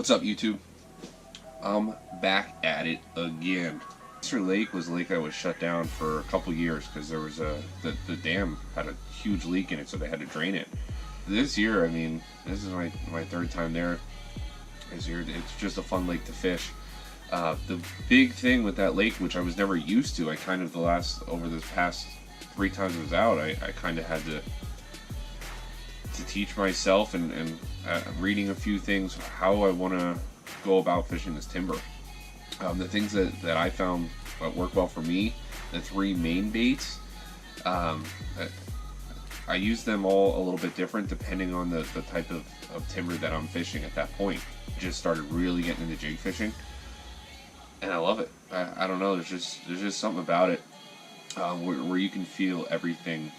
What's up, YouTube? I'm back at it again. Leaser Lake was a lake that was shut down for a couple years because there was the dam had a huge leak in it, so they had to drain it. This year, I mean, this is my third time there. This year, it's just a fun lake to fish. The big thing with that lake, which I was never used to, over this past 3 times I was out, I kind of had to teach myself and reading a few things how I want to go about fishing this timber. The things that I found that work well for me, the 3 main baits, I use them all a little bit different depending on the type of timber that I'm fishing at that point. Just started really getting into jig fishing, and I love it. I don't know, there's just something about it where you can feel everything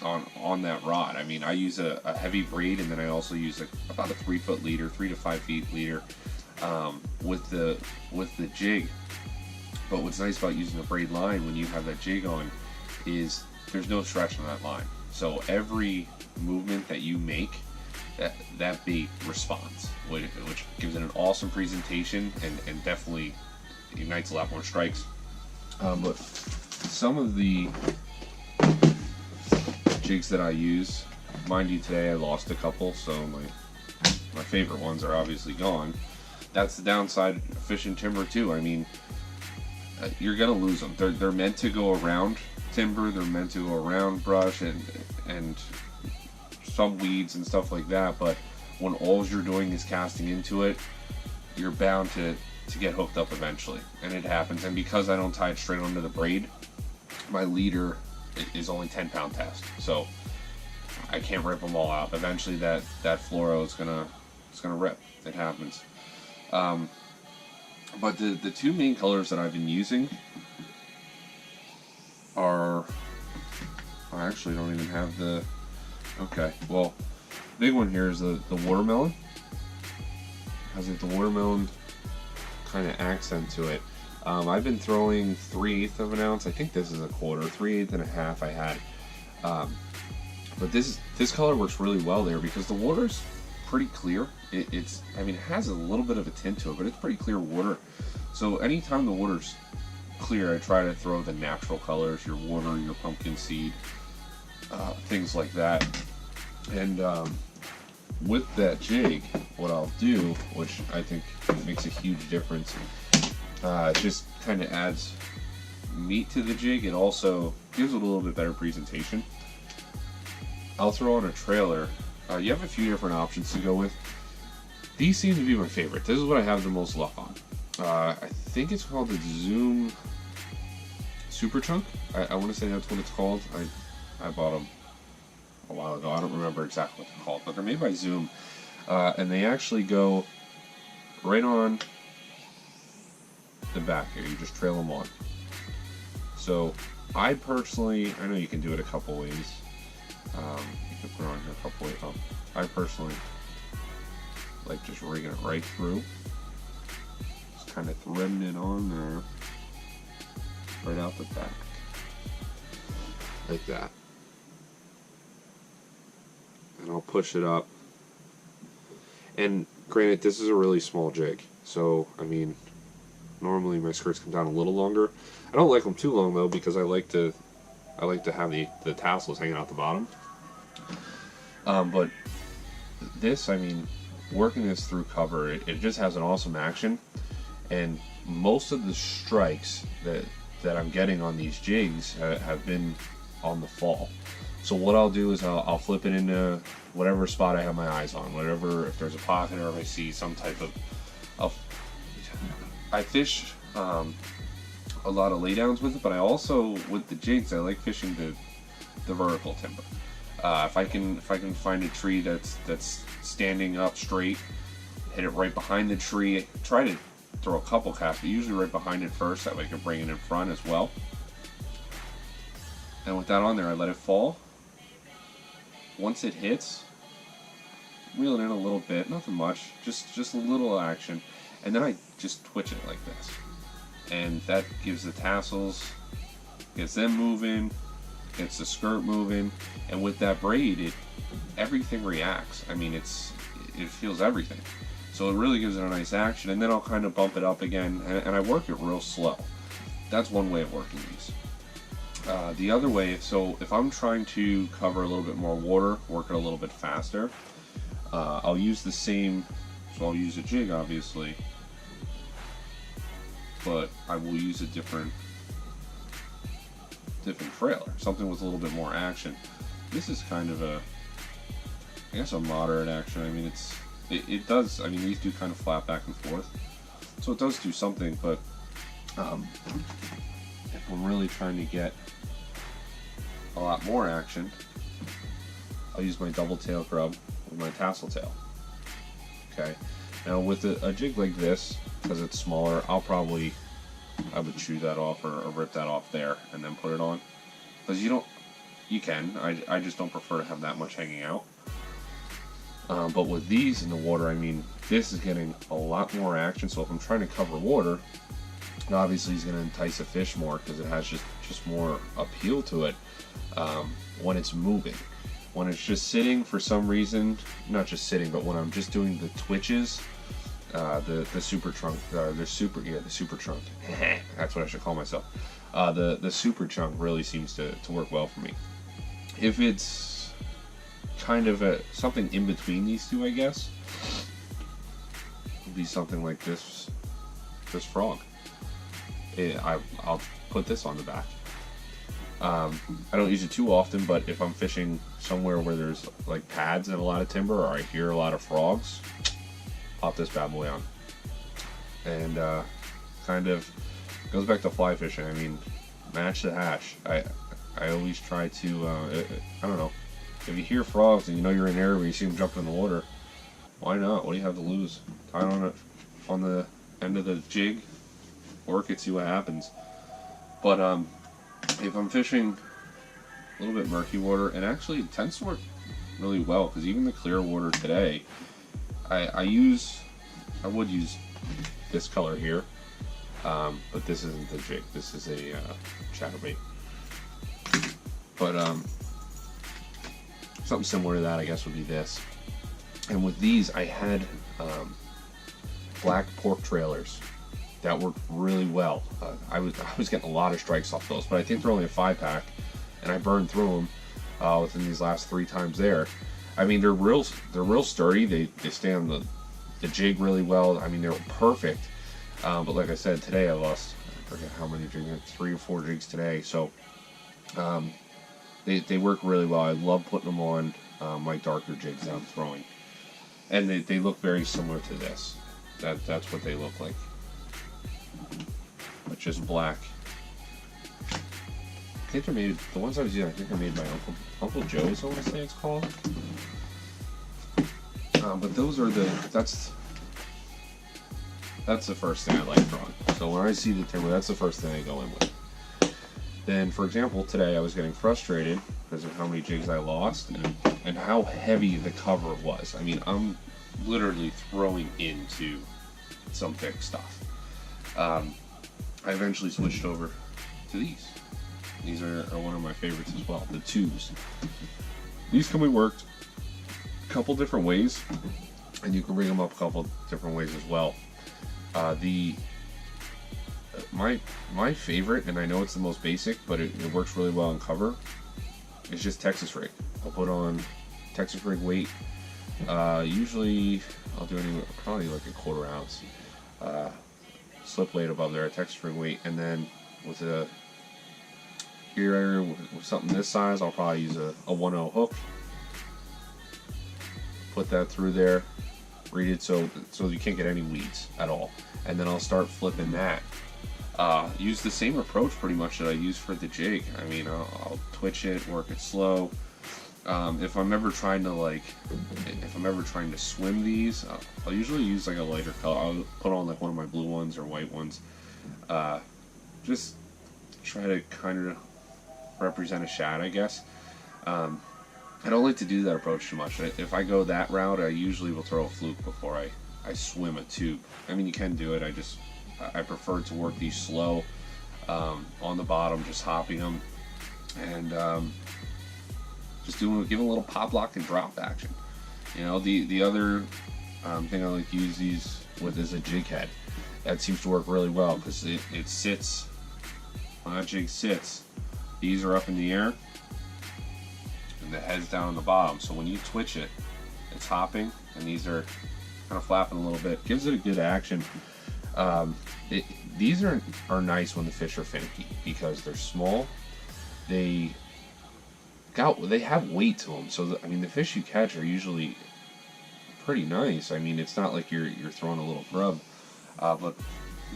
on that rod. I mean, I use a heavy braid, and then I also use about a 3-foot leader, 3 to 5 feet leader with the jig. But what's nice about using a braid line when you have that jig on is there's no stretch on that line. So every movement that you make, that bait responds, which gives it an awesome presentation and definitely ignites a lot more strikes. But some of the jigs that I use, mind you, today I lost a couple, so my favorite ones are obviously gone. That's the downside of fishing timber too. I mean, you're gonna lose them. They're meant to go around timber, they're meant to go around brush and some weeds and stuff like that, but when all you're doing is casting into it, you're bound to get hooked up eventually, and it happens. And because I don't tie it straight onto the braid, my leader is only 10-pound test, so I can't rip them all out. Eventually that fluoro is gonna rip. It happens. But the 2 main colors that I've been using are, I actually don't even have the, okay, well, big one here is the watermelon. Has the watermelon kind of accent to it. I've been throwing 3/8 of an ounce. I think this is a quarter, 3/8 and a half I had. But this color works really well there because the water's pretty clear. I mean, it has a little bit of a tint to it, but it's pretty clear water. So anytime the water's clear, I try to throw the natural colors, your water, your pumpkin seed, things like that. And with that jig, what I'll do, which I think makes a huge difference, it just kind of adds meat to the jig. It also gives it a little bit better presentation. I'll throw on a trailer. You have a few different options to go with. These seem to be my favorite. This is what I have the most luck on. I think it's called the Zoom Super Chunk. I want to say that's what it's called. I bought them a while ago. I don't remember exactly what they're called, but they're made by Zoom. And they actually go right on the back here. You just trail them on. So I personally, I know you can do it a couple ways. You can put it on here a couple ways. I personally like just rigging it right through. Just kind of threading it on there, right out the back, like that. And I'll push it up. And granted, this is a really small jig, so I mean, normally my skirts come down a little longer. I don't like them too long though, because I like to have the tassels hanging out the bottom. But this, I mean, working this through cover, it just has an awesome action. And most of the strikes that I'm getting on these jigs have been on the fall. So what I'll do is I'll flip it into whatever spot I have my eyes on, whatever, if there's a pocket or if I see some type of I fish a lot of laydowns with it, but I also, with the jigs, I like fishing the vertical timber. If I can find a tree that's standing up straight, hit it right behind the tree. Try to throw a couple casts, but usually right behind it first. That way I can bring it in front as well. And with that on there, I let it fall. Once it hits, reel it in a little bit, nothing much, just a little action, and then I just twitch it like this, and that gives the tassels, gets them moving, gets the skirt moving, and with that braid, everything reacts. I mean, it feels everything. So So it really gives it a nice action, and then I'll kind of bump it up again, and I work it real slow. That's one way of working these. The other way, so if I'm trying to cover a little bit more water, work it a little bit faster, I'll use the same, so I'll use a jig obviously, but I will use a different trailer, something with a little bit more action. This is kind of a, I guess, a moderate action. I mean, it does, I mean, these do kind of flap back and forth, so it does do something, but if I'm really trying to get a lot more action, I'll use my double tail grub with my tassel tail. Okay, now with a jig like this, because it's smaller, I would chew that off or rip that off there and then put it on, because you can, I just don't prefer to have that much hanging out. But with these in the water, I mean, this is getting a lot more action, so if I'm trying to cover water, obviously it's going to entice a fish more because it has just more appeal to it when it's moving. When it's just sitting for some reason, not just sitting, but when I'm just doing the twitches, the super trunk, the super trunk, that's what I should call myself. The super chunk really seems to work well for me. If it's kind of something in between these two, I guess, would be something like this frog. I'll put this on the back. I don't use it too often, but if I'm fishing somewhere where there's like pads and a lot of timber, or I hear a lot of frogs, pop this bad boy on. And kind of goes back to fly fishing. I mean, match the hash. I always try to, I don't know, if you hear frogs and you know you're in an area where you see them jumping in the water, why not? What do you have to lose? Tie it on the end of the jig, work it, see what happens. But if I'm fishing a little bit murky water, and actually it tends to work really well, because even the clear water today, I would use this color here, but this isn't the jig, this is a chatterbait. But something similar to that, I guess, would be this. And with these, I had black pork trailers that worked really well. I was getting a lot of strikes off those, but I think they're only a 5-pack, and I burned through them within these last 3 times there. I mean, they're real sturdy. They stay on the jig really well. I mean, they're perfect. But like I said, today I lost, I forget how many jigs, 3 or 4 jigs today. So they work really well. I love putting them on my darker jigs that I'm throwing, and they look very similar to this. That's what they look like, but just black. I think they're made, the ones I was using, I think they're made by Uncle Joe's, I want to say it's called. But those are that's the first thing I like throwing. So when I see the timber, that's the first thing I go in with. Then, for example, today I was getting frustrated because of how many jigs I lost and how heavy the cover was. I mean, I'm literally throwing into some thick stuff. I eventually switched over to these. These are one of my favorites as well, the tubes. These can be worked a couple different ways, and you can bring them up a couple different ways as well. My favorite, and I know it's the most basic, but it works really well in cover, is just Texas rig. I'll put on Texas rig weight. Usually I'll do probably like a 1/4 ounce slip weight above there, Texas rig weight, and then with a here with something this size, I'll probably use a 1/0 hook. Put that through there, read it so you can't get any weeds at all, and then I'll start flipping that. Use the same approach pretty much that I use for the jig. I mean, I'll twitch it, work it slow. If I'm ever trying to swim these, I'll usually use like a lighter color. I'll put on like one of my blue ones or white ones. Just try to kind of represent a shad, I guess. I don't like to do that approach too much. If I go that route, I usually will throw a fluke before I swim a tube. I mean, you can do it. I prefer to work these slow on the bottom, just hopping them, and just give a little pop lock and drop action. You know, the other thing I like to use these with is a jig head. That seems to work really well because it sits, when that jig sits, these are up in the air and the head's down on the bottom. So when you twitch it, it's hopping, and these are kind of flapping a little bit. Gives it a good action. These are nice when the fish are finicky because they're small. They have weight to them. So I mean, the fish you catch are usually pretty nice. I mean, it's not like you're throwing a little grub, but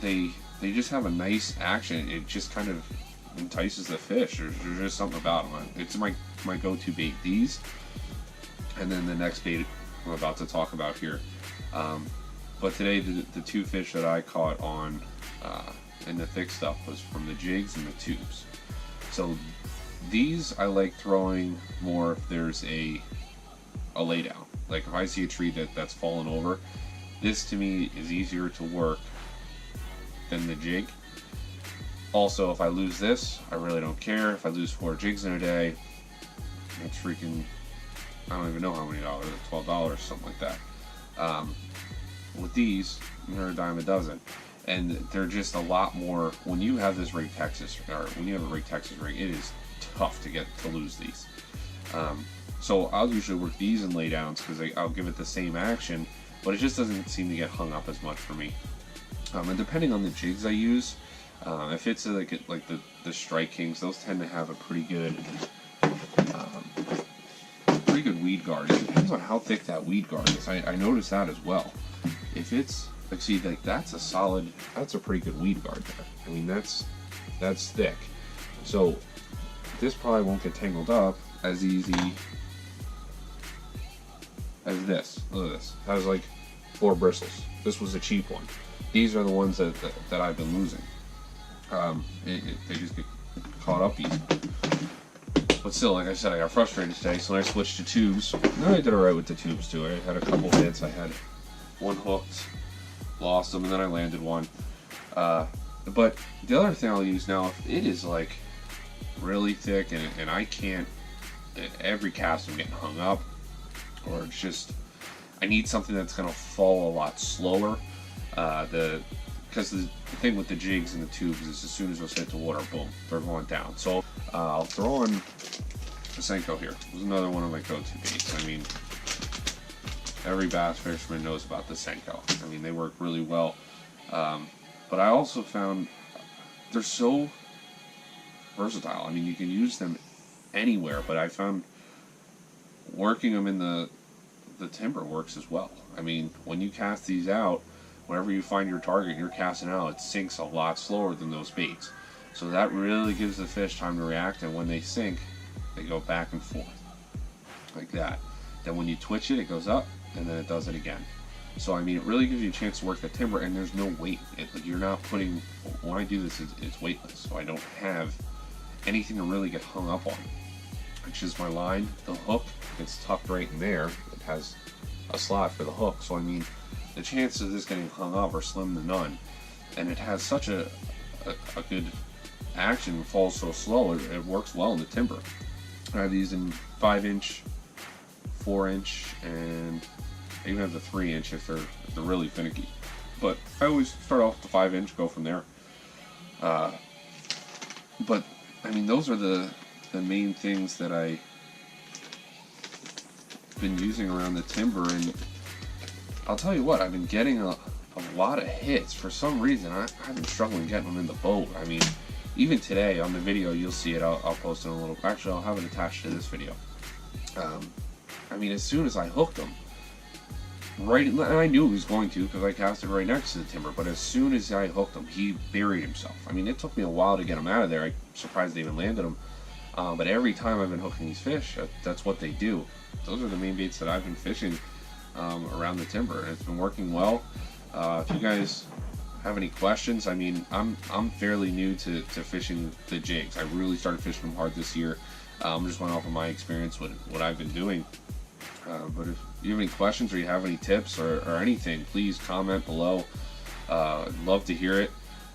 they just have a nice action. It just kind of entices the fish. There's just something about them. It's my go-to bait. These, and then the next bait I'm about to talk about here. But today, the two fish that I caught on in the thick stuff was from the jigs and the tubes. So these I like throwing more if there's a lay down. Like if I see a tree that's fallen over, this to me is easier to work than the jig. Also, if I lose this, I really don't care. If I lose 4 jigs in a day, it's freaking, I don't even know how many dollars, $12, something like that. With these, they're a dime a dozen. And they're just a lot more, when you have this rig Texas, or when you have a rig Texas rig, it is tough to lose these. So I'll usually work these in laydowns because I'll give it the same action, but it just doesn't seem to get hung up as much for me. And depending on the jigs I use, if it's like the Strike Kings, those tend to have a pretty good weed guard. It depends on how thick that weed guard is. I noticed that as well. If it's like, see, like that's a pretty good weed guard there. I mean, that's thick. So this probably won't get tangled up as easy as this. Look at this. It has like 4 bristles. This was a cheap one. These are the ones that I've been losing. They just get caught up easy. But still, like I said, I got frustrated today, so I switched to tubes. And I did alright with the tubes too. I had a couple hits. I had one hooked, lost them, and then I landed one. But the other thing I'll use now, if it is like really thick and I can't, every cast I'm getting hung up, or it's just, I need something that's going to fall a lot slower. Because the thing with the jigs and the tubes is as soon as those hit the water, boom, they're going down. So I'll throw on the Senko here. This is another one of my go-to baits. I mean, every bass fisherman knows about the Senko. I mean, they work really well. But I also found they're so versatile. I mean, you can use them anywhere, but I found working them in the timber works as well. I mean, when you cast these out, whenever you find your target you're casting out, it sinks a lot slower than those baits. So that really gives the fish time to react, and when they sink, they go back and forth like that. Then when you twitch it, it goes up, and then it does it again. So I mean, it really gives you a chance to work the timber, and there's no weight. You're not putting, when I do this, it's weightless, so I don't have anything to really get hung up on. It's just my line, the hook, it's tucked right in there. It has a slot for the hook, so I mean, the chances of this getting hung up are slim to none. And it has such a good action, it falls so slow, it works well in the timber. I have these in 5-inch, 4-inch, and I even have the 3-inch if they're really finicky. But I always start off with the 5-inch, go from there. But I mean, those are the main things that I've been using around the timber, and I'll tell you what, I've been getting a lot of hits. For some reason, I've been struggling getting them in the boat. I mean, even today on the video, you'll see it. I'll post it in a little. Actually, I'll have it attached to this video. I mean, as soon as I hooked him, right, and I knew he was going to because I casted right next to the timber. But as soon as I hooked him, he buried himself. I mean, it took me a while to get him out of there. I'm surprised they even landed him. But every time I've been hooking these fish, that's what they do. Those are the main baits that I've been fishing around the timber, and it's been working well. If you guys have any questions, I mean, I'm fairly new to fishing the jigs. I really started fishing them hard this year. I'm just going off of my experience with what I've been doing. But if you have any questions or you have any tips or anything, please comment below. I'd love to hear it.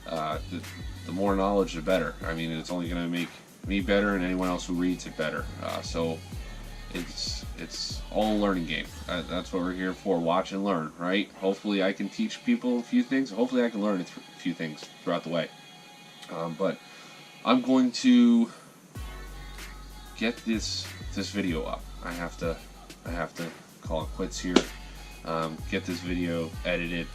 The more knowledge, the better. I mean, it's only going to make me better and anyone else who reads it better. So it's all a learning game. That's what we're here for. Watch and learn, right? Hopefully I can teach people a few things. Hopefully I can learn a few things throughout the way. But I'm going to get this video up. I have to call it quits here. Get this video edited,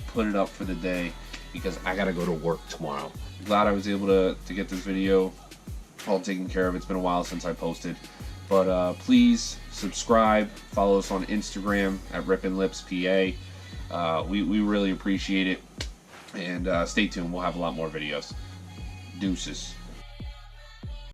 put it up for the day, because I gotta go to work tomorrow. Glad I was able to get this video all taken care of. It's been a while since I posted. But please subscribe, follow us on Instagram at Rippin Lipz PA. We really appreciate it. And stay tuned, we'll have a lot more videos. Deuces.